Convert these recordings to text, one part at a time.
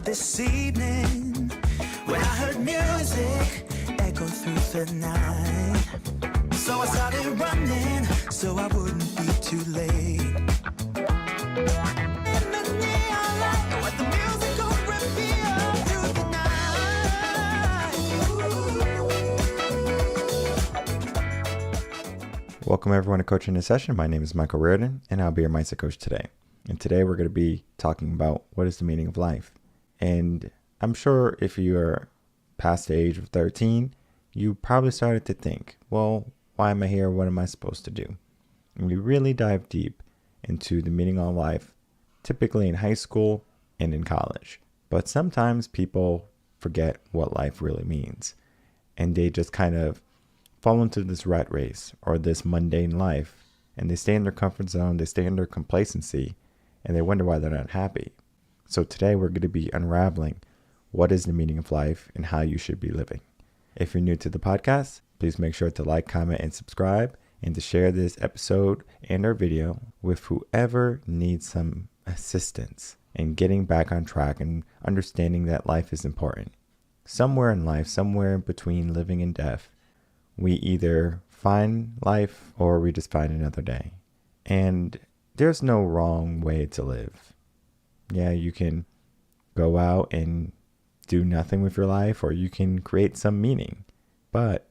this evening when I heard music echo through the night. So I started running so I wouldn't be too late. In the neon light, what the music could reveal through the night. Welcome everyone to Coaching in Session. My name is Michael Rearden, and I'll be your mindset coach today. And today we're going to be talking about what is the meaning of life. And I'm sure if you are past the age of 13, you probably started to think, well, why am I here? What am I supposed to do? And we really dive deep into the meaning of life, typically in high school and in college. But sometimes people forget what life really means. And they just kind of fall into this rat race or this mundane life. And they stay in their comfort zone, they stay in their complacency, and they wonder why they're not happy. So today we're going to be unraveling what is the meaning of life and how you should be living. If you're new to the podcast, please make sure to like, comment, and subscribe, and to share this episode and our video with whoever needs some assistance in getting back on track and understanding that life is important. Somewhere in life, somewhere in between living and death, we either find life or we just find another day. And there's no wrong way to live. Yeah, you can go out and do nothing with your life, or you can create some meaning. But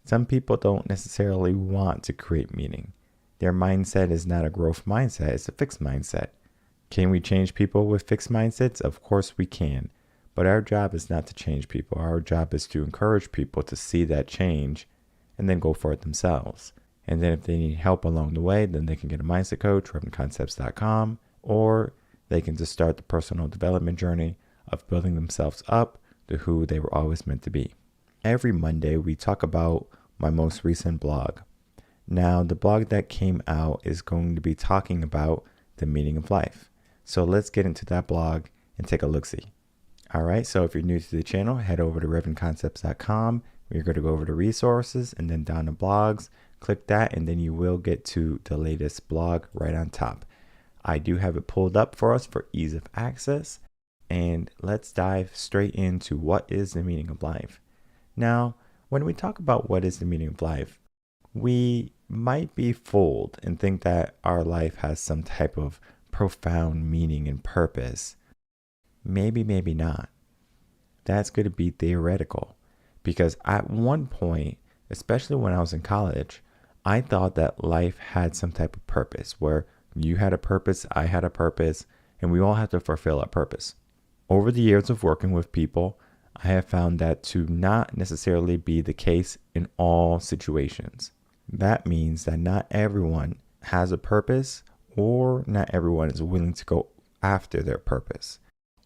some people don't necessarily want to create meaning. Their mindset is not a growth mindset, it's a fixed mindset. Can we change people with fixed mindsets? Of course we can. But our job is not to change people. Our job is to encourage people to see that change and then go for it themselves. And then if they need help along the way, then they can get a mindset coach, reardenconcepts.com, or they can just start the personal development journey of building themselves up to who they were always meant to be. Every Monday, we talk about my most recent blog. Now, the blog that came out is going to be talking about the meaning of life. So let's get into that blog and take a look-see. All right, so if you're new to the channel, head over to reardenconcepts.com. You're going to go over to resources and then down to blogs. Click that, and then you will get to the latest blog right on top. I do have it pulled up for us for ease of access. And let's dive straight into what is the meaning of life. Now, when we talk about what is the meaning of life, we might be fooled and think that our life has some type of profound meaning and purpose. Maybe, maybe not. That's going to be theoretical. Because at one point, especially when I was in college, I thought that life had some type of purpose where you had a purpose, I had a purpose, and we all had to fulfill a purpose. Over the years of working with people, I have found that to not necessarily be the case in all situations. That means that not everyone has a purpose, or not everyone is willing to go after their purpose,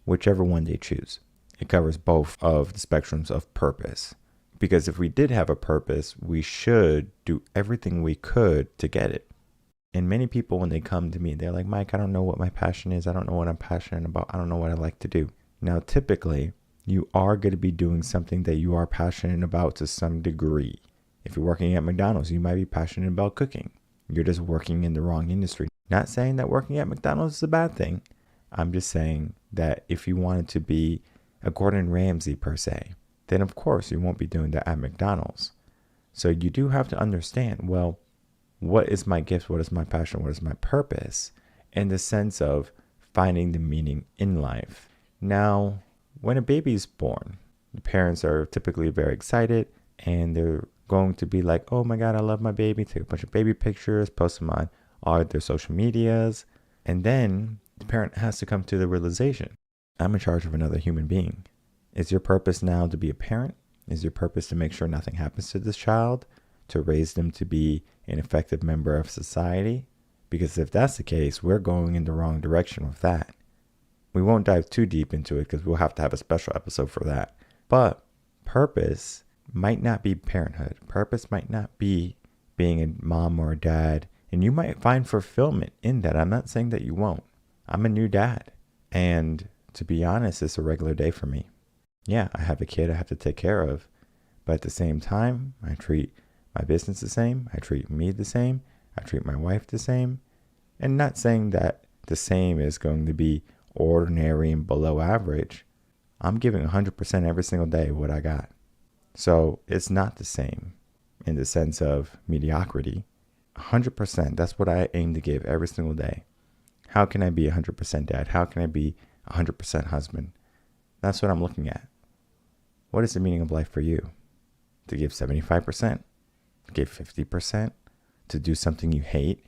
whichever one they choose. It covers both of the spectrums of purpose. Because if we did have a purpose, we should do everything we could to get it. And many people, when they come to me, they're like, Mike, I don't know what my passion is. I don't know what I'm passionate about. I don't know what I like to do. Now, typically, you are going to be doing something that you are passionate about to some degree. If you're working at McDonald's, you might be passionate about cooking. You're just working in the wrong industry. Not saying that working at McDonald's is a bad thing. I'm just saying that if you wanted to be a Gordon Ramsay per se, then of course you won't be doing that at McDonald's. So you do have to understand, well, what is my gift? What is my passion? What is my purpose? In the sense of finding the meaning in life. Now, when a baby is born, the parents are typically very excited and they're going to be like, oh my God, I love my baby. Take a bunch of baby pictures, post them on all their social medias. And then the parent has to come to the realization, I'm in charge of another human being. Is your purpose now to be a parent? Is your purpose to make sure nothing happens to this child? To raise them to be an effective member of society? Because if that's the case, we're going in the wrong direction with that. We won't dive too deep into it because we'll have to have a special episode for that. But purpose might not be parenthood. Purpose might not be being a mom or a dad. And you might find fulfillment in that. I'm not saying that you won't. I'm a new dad. And to be honest, it's a regular day for me. Yeah, I have a kid I have to take care of. But at the same time, I treat my business the same. I treat me the same. I treat my wife the same. And not saying that the same is going to be ordinary and below average. I'm giving 100% every single day what I got. So it's not the same in the sense of mediocrity. 100%, that's what I aim to give every single day. How can I be 100% dad? How can I be 100% husband? That's what I'm looking at. What is the meaning of life for you? To give 75%? To give 50%? To do something you hate?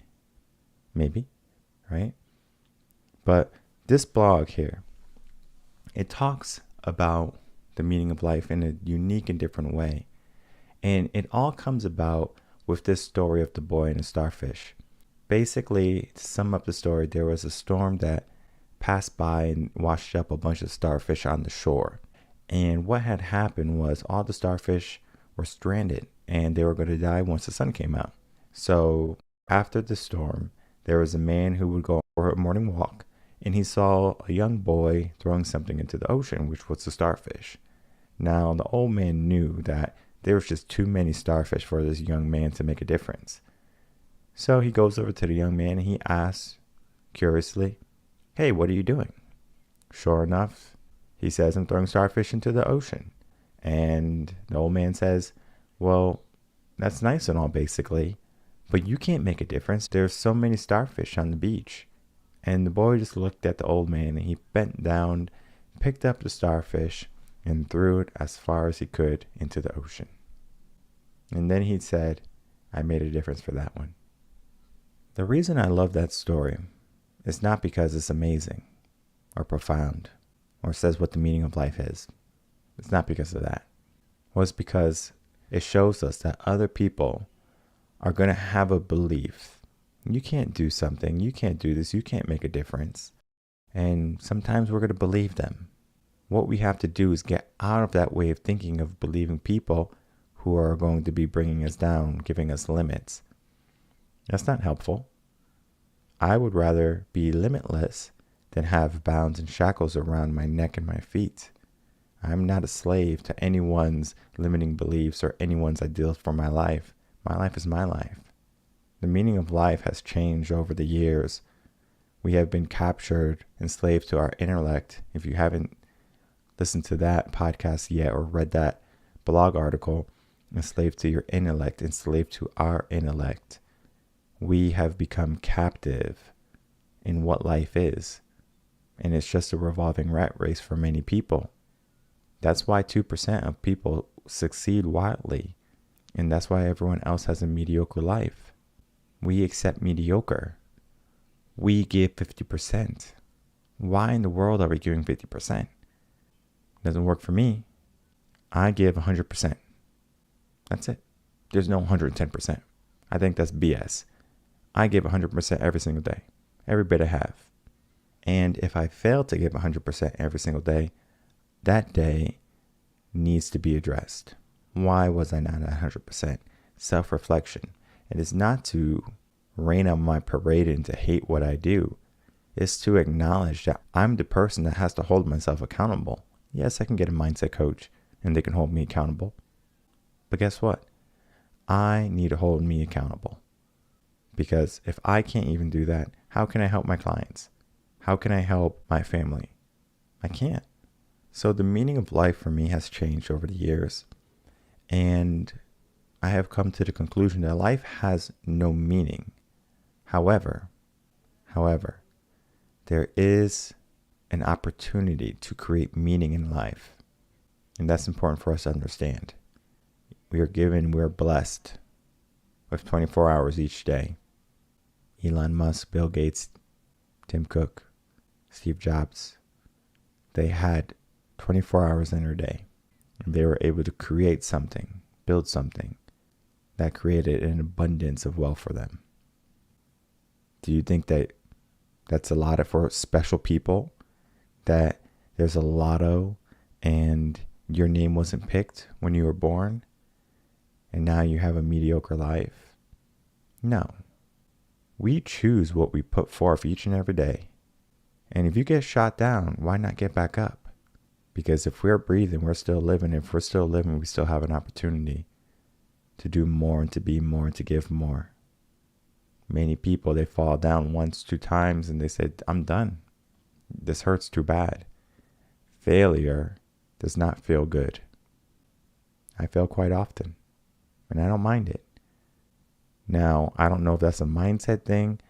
Maybe, right? But this blog here, it talks about the meaning of life in a unique and different way. And it all comes about with this story of the boy and the starfish. Basically, to sum up the story, there was a storm that passed by and washed up a bunch of starfish on the shore. And what had happened was all the starfish were stranded and they were going to die once the sun came out. So after the storm, there was a man who would go for a morning walk, and he saw a young boy throwing something into the ocean, which was the starfish. Now, the old man knew that there was just too many starfish for this young man to make a difference. So he goes over to the young man and he asks curiously, "Hey, what are you doing?" Sure enough, he says, "I'm throwing starfish into the ocean." And the old man says, "Well, that's nice and all basically, but you can't make a difference. There's so many starfish on the beach." And the boy just looked at the old man and he bent down, picked up the starfish, and threw it as far as he could into the ocean. And then he said, "I made a difference for that one." The reason I love that story is not because it's amazing or profound or says what the meaning of life is. It's not because of that. Well, it's because it shows us that other people are going to have a belief. You can't do something. You can't do this. You can't make a difference. And sometimes we're going to believe them. What we have to do is get out of that way of thinking of believing people who are going to be bringing us down, giving us limits. That's not helpful. I would rather be limitless than have bounds and shackles around my neck and my feet. I'm not a slave to anyone's limiting beliefs or anyone's ideals for my life. My life is my life. The meaning of life has changed over the years. We have been captured, enslaved to our intellect. If you haven't listened to that podcast yet or read that blog article, enslaved to your intellect, enslaved to our intellect, we have become captive in what life is. And it's just a revolving rat race for many people. That's why 2% of people succeed wildly. And that's why everyone else has a mediocre life. We accept mediocre. We give 50%. Why in the world are we giving 50%? Doesn't work for me. I give 100%. That's it. There's no 110%. I think that's BS. I give 100% every single day. Every bit I have. And if I fail to give 100% every single day, that day needs to be addressed. Why was I not at 100%? Self-reflection. It is not to rain on my parade and to hate what I do. It's to acknowledge that I'm the person that has to hold myself accountable. Yes, I can get a mindset coach and they can hold me accountable. But guess what? I need to hold me accountable. Because if I can't even do that, how can I help my clients? How can I help my family? I can't. So the meaning of life for me has changed over the years. And I have come to the conclusion that life has no meaning. However, there is an opportunity to create meaning in life. And that's important for us to understand. We're blessed with 24 hours each day. Elon Musk, Bill Gates, Tim Cook, Steve Jobs, they had 24 hours in their day. And they were able to create something, build something that created an abundance of wealth for them. Do you think that that's a lot for special people? That there's a lotto and your name wasn't picked when you were born and now you have a mediocre life? No. We choose what we put forth each and every day. And if you get shot down, why not get back up? Because if we're breathing, we're still living. If we're still living, we still have an opportunity to do more and to be more and to give more. Many people, they fall down once, 2 times, and they say, "I'm done. This hurts too bad." Failure does not feel good. I fail quite often, and I don't mind it. Now, I don't know if that's a mindset thing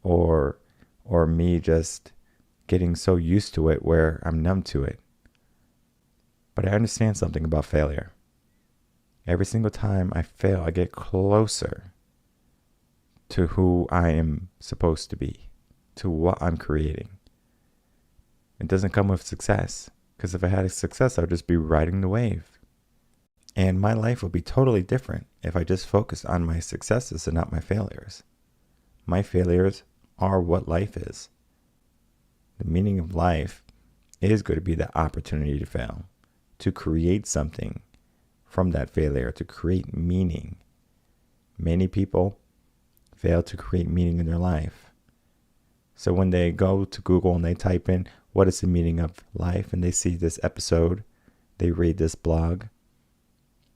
or me just getting so used to it where I'm numb to it. But I understand something about failure. Every single time I fail, I get closer to who I am supposed to be, to what I'm creating. It doesn't come with success, because if I had a success, I would just be riding the wave. And my life would be totally different if I just focused on my successes and not my failures. My failures are what life is. The meaning of life is going to be the opportunity to fail, to create something from that failure, to create meaning. Many people fail to create meaning in their life. So when they go to Google and they type in, what is the meaning of life? And they see this episode, they read this blog,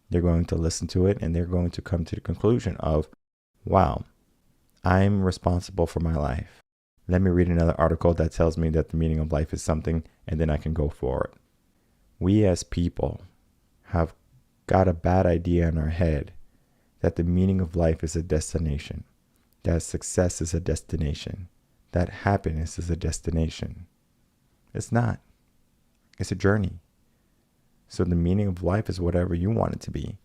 they're going to listen to it and they're going to come to the conclusion of, wow, I'm responsible for my life. Let me read another article that tells me that the meaning of life is something, and then I can go for it. We as people have got a bad idea in our head that the meaning of life is a destination, that success is a destination, that happiness is a destination. It's not. It's a journey. So the meaning of life is whatever you want it to be.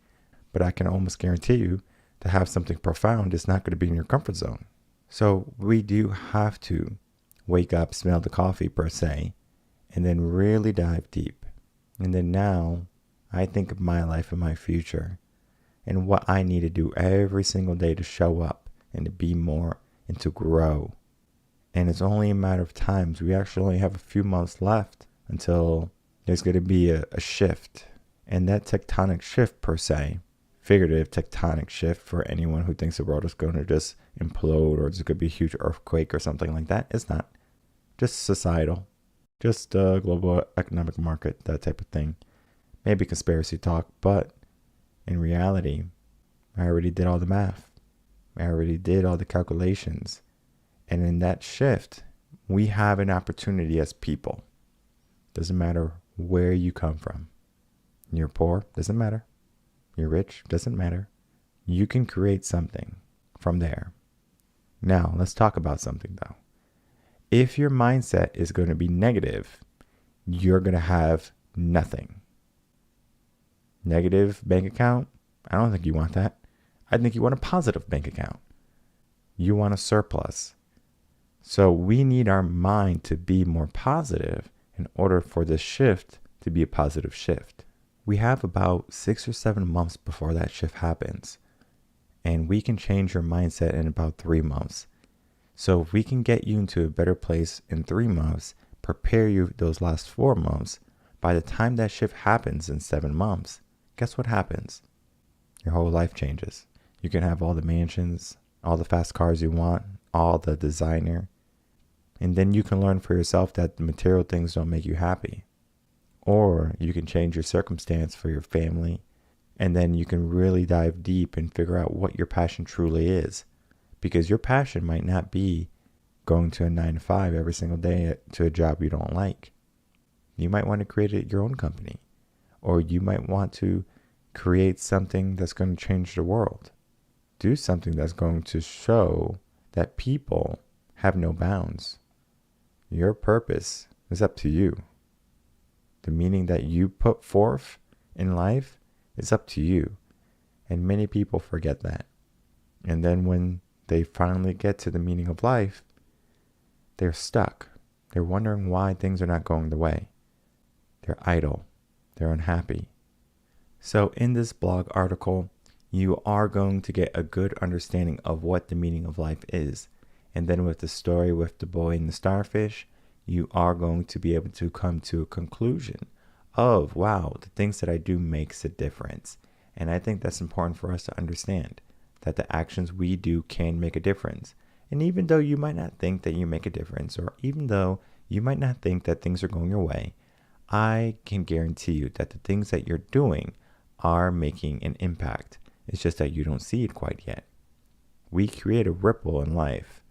But I can almost guarantee you to have something profound is not going to be in your comfort zone. So we do have to wake up, smell the coffee per se, and then really dive deep. And then now I think of my life and my future and what I need to do every single day to show up and to be more and to grow. And it's only a matter of times. We actually only have a few months left until there's going to be a shift. And that tectonic shift per se, figurative tectonic shift for anyone who thinks the world is going to just implode or there's going to be a huge earthquake or something like that. It's not. Just societal. Just global economic market, that type of thing. Maybe conspiracy talk, but in reality, I already did all the math. I already did all the calculations. And in that shift, we have an opportunity as people. Doesn't matter where you come from. You're poor, doesn't matter. You're rich, doesn't matter. You can create something from there. Now, let's talk about something though. If your mindset is going to be negative, you're going to have nothing. Negative bank account? I don't think you want that. I think you want a positive bank account. You want a surplus. So we need our mind to be more positive in order for this shift to be a positive shift. We have about 6 or 7 months before that shift happens. And we can change your mindset in about 3 months. So if we can get you into a better place in 3 months, prepare you those last 4 months, by the time that shift happens in 7 months, guess what happens? Your whole life changes. You can have all the mansions, all the fast cars you want, all the designer. And then you can learn for yourself that the material things don't make you happy. Or you can change your circumstance for your family. And then you can really dive deep and figure out what your passion truly is. Because your passion might not be going to a 9-to-5 every single day to a job you don't like. You might want to create your own company. Or you might want to create something that's going to change the world. Do something that's going to show that people have no bounds. Your purpose is up to you. The meaning that you put forth in life is up to you. And many people forget that. And then when they finally get to the meaning of life, they're stuck. They're wondering why things are not going the way. They're idle. They're unhappy. So in this blog article, you are going to get a good understanding of what the meaning of life is. And then with the story with the boy and the starfish, you are going to be able to come to a conclusion of, wow, the things that I do makes a difference. And I think that's important for us to understand, that the actions we do can make a difference. And even though you might not think that you make a difference, or even though you might not think that things are going your way, I can guarantee you that the things that you're doing are making an impact. It's just that you don't see it quite yet. We create a ripple in life.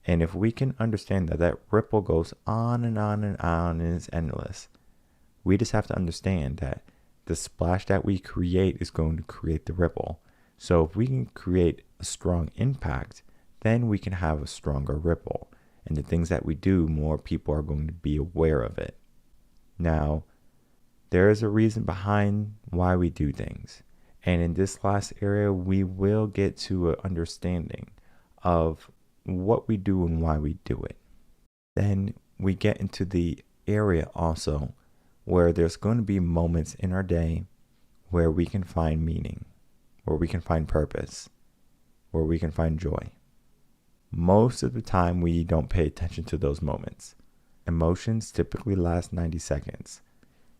And if we can understand that that ripple goes on and on and on and is endless, We just have to understand that the splash that we create is going to create the ripple. So if we can create a strong impact, then we can have a stronger ripple. And the things that we do, more people are going to be aware of it. Now, there is a reason behind why we do things. And in this last area, we will get to an understanding of what we do and why we do it. Then we get into the area also where there's going to be moments in our day where we can find meaning, where we can find purpose, where we can find joy. Most of the time, we don't pay attention to those moments. Emotions typically last 90 seconds.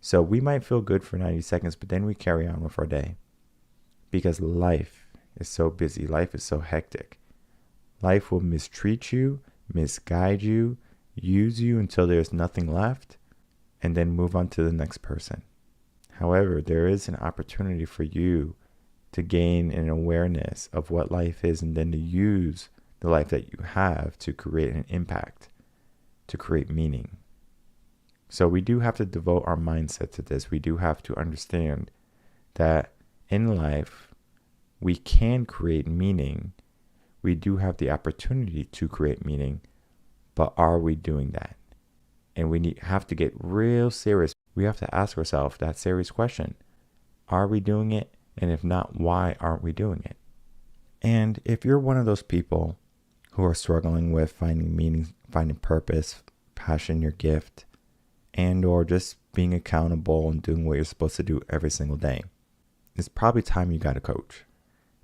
So we might feel good for 90 seconds, but then we carry on with our day. Because life is so busy. Life is so hectic. Life will mistreat you, misguide you, use you until there's nothing left, and then move on to the next person. However, there is an opportunity for you to gain an awareness of what life is and then to use the life that you have to create an impact, to create meaning. So we do have to devote our mindset to this. We do have to understand that in life, we can create meaning. We do have the opportunity to create meaning, but are we doing that? And we have to get real serious. We have to ask ourselves that serious question. Are we doing it? And if not, why aren't we doing it? And if you're one of those people who are struggling with finding meaning, finding purpose, passion, your gift, and or just being accountable and doing what you're supposed to do every single day, it's probably time you got a coach.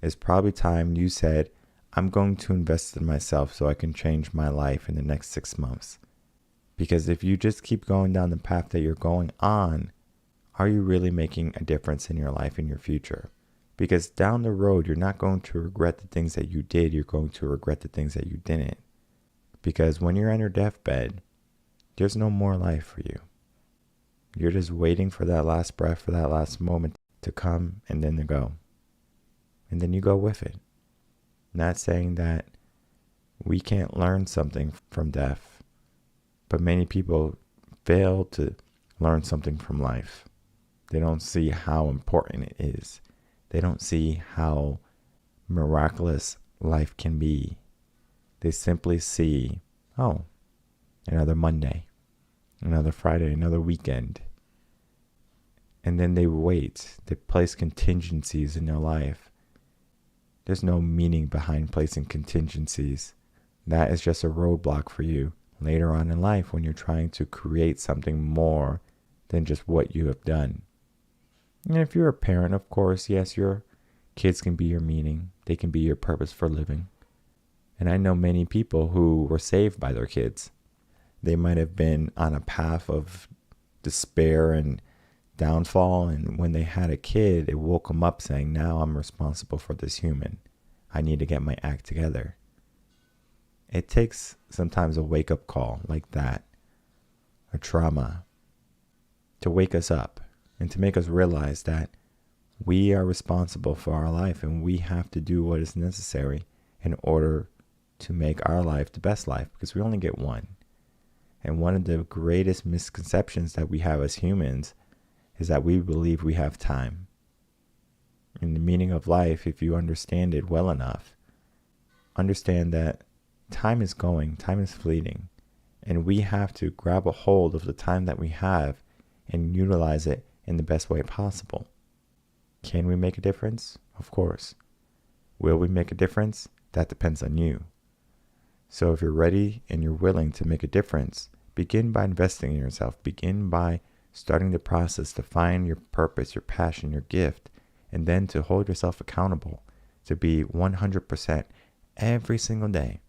It's probably time you said, I'm going to invest in myself so I can change my life in the next 6 months. Because if you just keep going down the path that you're going on, are you really making a difference in your life, in your future? Because down the road, you're not going to regret the things that you did. You're going to regret the things that you didn't. Because when you're on your deathbed, there's no more life for you. You're just waiting for that last breath, for that last moment to come and then to go. And then you go with it. Not saying that we can't learn something from death, but many people fail to learn something from life. They don't see how important it is. They don't see how miraculous life can be. They simply see, oh, another Monday, another Friday, another weekend. And then they wait. They place contingencies in their life. There's no meaning behind placing contingencies. That is just a roadblock for you later on in life when you're trying to create something more than just what you have done. And if you're a parent, of course, yes, your kids can be your meaning. They can be your purpose for living. And I know many people who were saved by their kids. They might have been on a path of despair and downfall, and when they had a kid, it woke them up saying, now I'm responsible for this human. I need to get my act together. It takes sometimes a wake-up call like that, a trauma, to wake us up and to make us realize that we are responsible for our life and we have to do what is necessary in order to make our life the best life, because we only get one. And one of the greatest misconceptions that we have as humans is that we believe we have time. And the meaning of life, if you understand it well enough, understand that time is going, time is fleeting, and we have to grab a hold of the time that we have and utilize it in the best way possible. Can we make a difference? Of course. Will we make a difference? That depends on you. So if you're ready and you're willing to make a difference, begin by investing in yourself. Begin by starting the process to find your purpose, your passion, your gift, and then to hold yourself accountable to be 100% every single day.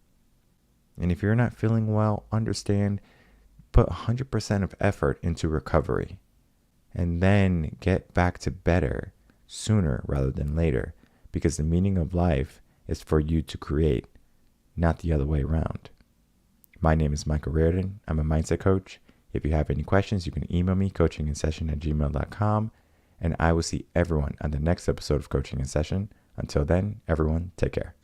And if you're not feeling well, understand, put 100% of effort into recovery and then get back to better sooner rather than later, because the meaning of life is for you to create, not the other way around. My name is Michael Rearden. I'm a mindset coach. If you have any questions, you can email me, coachinginsession@gmail.com, and I will see everyone on the next episode of Coaching in Session. Until then, everyone, take care.